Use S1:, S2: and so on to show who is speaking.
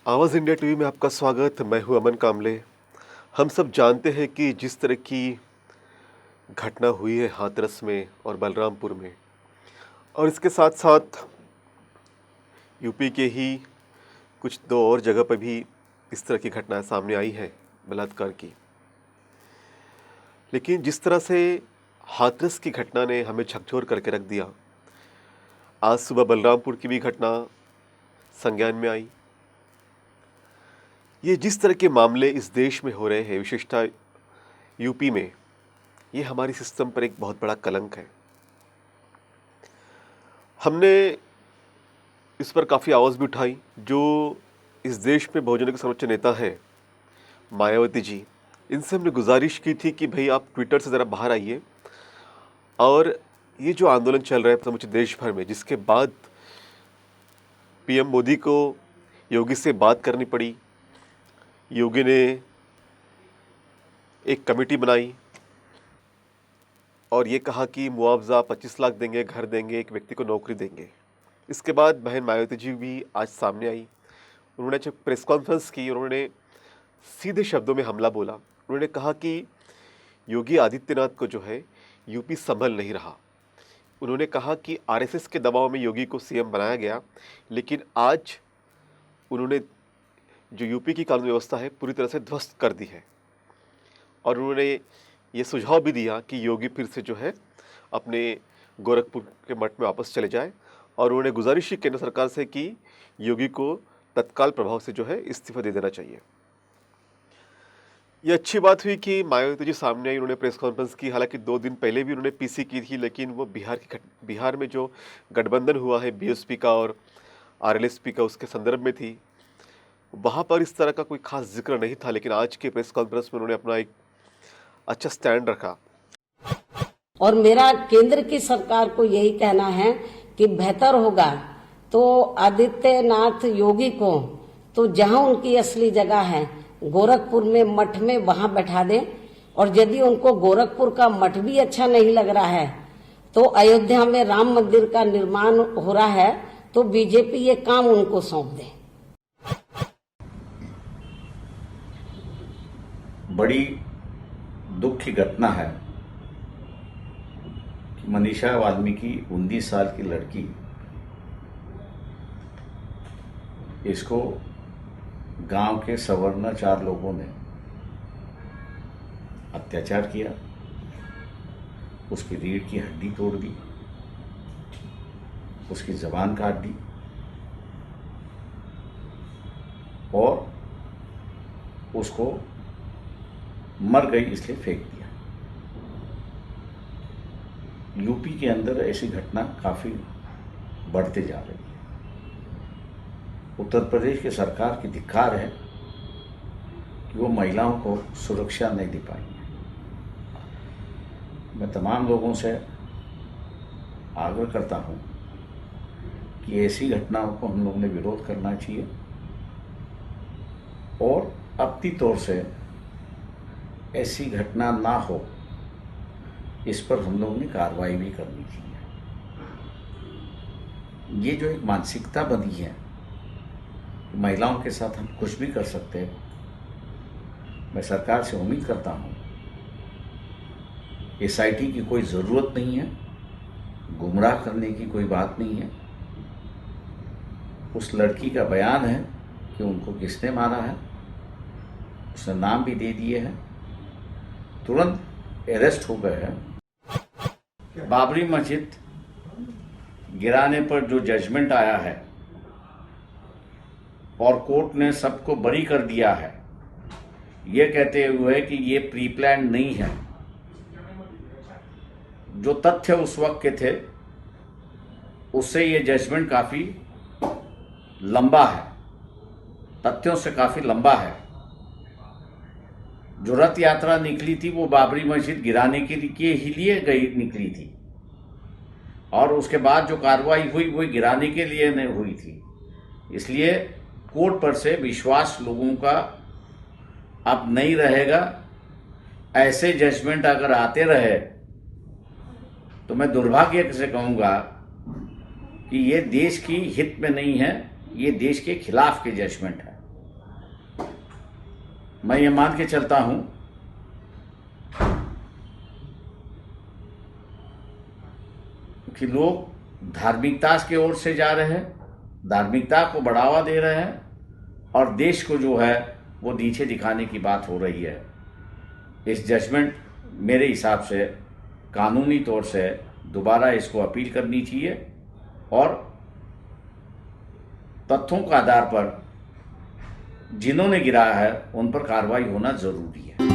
S1: आवाज़ India TV में आपका स्वागत। मैं हूं अमन कामले। हम सब जानते हैं कि जिस तरह की घटना हुई है हाथरस में और बलरामपुर में, और इसके साथ साथ यूपी के ही कुछ दो और जगह पर भी इस तरह की घटनाएं सामने आई हैं बलात्कार की। लेकिन जिस तरह से हाथरस की घटना ने हमें झकझोर करके रख दिया, आज सुबह बलरामपुर की भी घटना संज्ञान में आई। ये जिस तरह के मामले इस देश में हो रहे हैं, विशेषतः यूपी में, ये हमारी सिस्टम पर एक बहुत बड़ा कलंक है। हमने इस पर काफ़ी आवाज़ भी उठाई। जो इस देश में बहुजनों के सर्वोच्च नेता हैं, मायावती जी, इनसे हमने गुजारिश की थी कि भाई आप ट्विटर से ज़रा बाहर आइए, और ये जो आंदोलन चल रहा है समूचे देश भर में, जिसके बाद पीएम मोदी को योगी से बात करनी पड़ी। योगी ने एक कमेटी बनाई और ये कहा कि मुआवजा 25 लाख देंगे, घर देंगे, एक व्यक्ति को नौकरी देंगे। इसके बाद बहन मायावती जी भी आज सामने आई। उन्होंने जब प्रेस कॉन्फ्रेंस की, उन्होंने सीधे शब्दों में हमला बोला। उन्होंने कहा कि योगी आदित्यनाथ को जो है यूपी संभल नहीं रहा। उन्होंने कहा कि आरएसएस के दबाव में योगी को सीएम बनाया गया, लेकिन आज उन्होंने जो यूपी की कानून व्यवस्था है पूरी तरह से ध्वस्त कर दी है। और उन्होंने ये सुझाव भी दिया कि योगी फिर से जो है अपने गोरखपुर के मठ में वापस चले जाए, और उन्होंने गुजारिश की केंद्र सरकार से कि योगी को तत्काल प्रभाव से जो है इस्तीफा दे देना चाहिए। ये अच्छी बात हुई कि मायावती जी सामने आई, उन्होंने प्रेस कॉन्फ्रेंस की। हालांकि 2 दिन पहले भी उन्होंने पीसी की थी, लेकिन वो बिहार में जो गठबंधन हुआ है बीएसपी का और आरएलएसपी का, उसके संदर्भ में थी। वहाँ पर इस तरह का कोई खास जिक्र नहीं था, लेकिन आज के प्रेस कॉन्फ्रेंस में उन्होंने अपना एक अच्छा स्टैंड रखा।
S2: और मेरा केंद्र की सरकार को यही कहना है कि बेहतर होगा तो आदित्यनाथ योगी को तो जहां उनकी असली जगह है गोरखपुर में मठ में, वहां बैठा दें। और यदि उनको गोरखपुर का मठ भी अच्छा नहीं लग रहा है तो अयोध्या में राम मंदिर का निर्माण हो रहा है, तो बीजेपी ये काम उनको सौंप दे।
S3: बड़ी दुख की घटना है कि मनीषा वाल्मीकि 19 साल की लड़की, इसको गांव के सवर्ण 4 लोगों ने अत्याचार किया, उसकी रीढ़ की हड्डी तोड़ दी, उसकी जबान काट दी और उसको मर गई इसलिए फेंक दिया। यूपी के अंदर ऐसी घटना काफ़ी बढ़ते जा रही है। उत्तर प्रदेश की सरकार की धिक्कार है कि वो महिलाओं को सुरक्षा नहीं दे पाई है। मैं तमाम लोगों से आग्रह करता हूँ कि ऐसी घटनाओं को हम लोगों ने विरोध करना चाहिए और अपनी तौर से ऐसी घटना ना हो, इस पर हम लोगों ने कार्रवाई भी करनी चाहिए। ये जो एक मानसिकता बनी है, महिलाओं के साथ हम कुछ भी कर सकते हैं, मैं सरकार से उम्मीद करता हूँ एसआईटी की कोई ज़रूरत नहीं है, गुमराह करने की कोई बात नहीं है। उस लड़की का बयान है कि उनको किसने मारा है, उसने नाम भी दे दिए हैं, तुरंत अरेस्ट हो गए हैं। बाबरी मस्जिद गिराने पर जो जजमेंट आया है और कोर्ट ने सबको बरी कर दिया है, ये कहते हुए कि ये प्री प्लान नहीं है। जो तथ्य उस वक्त के थे उससे ये जजमेंट काफ़ी लंबा है, तथ्यों से काफ़ी लंबा है। जो रथ यात्रा निकली थी वो बाबरी मस्जिद गिराने के लिए गई निकली थी, और उसके बाद जो कार्रवाई हुई वो गिराने के लिए नहीं हुई थी। इसलिए कोर्ट पर से विश्वास लोगों का अब नहीं रहेगा। ऐसे जजमेंट अगर आते रहे तो मैं दुर्भाग्य से कहूँगा कि ये देश की हित में नहीं है, ये देश के खिलाफ के जजमेंट है। मैं ये मान के चलता हूं कि लोग धार्मिकता की ओर से जा रहे हैं, धार्मिकता को बढ़ावा दे रहे हैं और देश को जो है वो नीचे दिखाने की बात हो रही है। इस जजमेंट मेरे हिसाब से कानूनी तौर से दोबारा इसको अपील करनी चाहिए और तथ्यों के आधार पर जिन्होंने गिराया है उन पर कार्रवाई होना जरूरी है।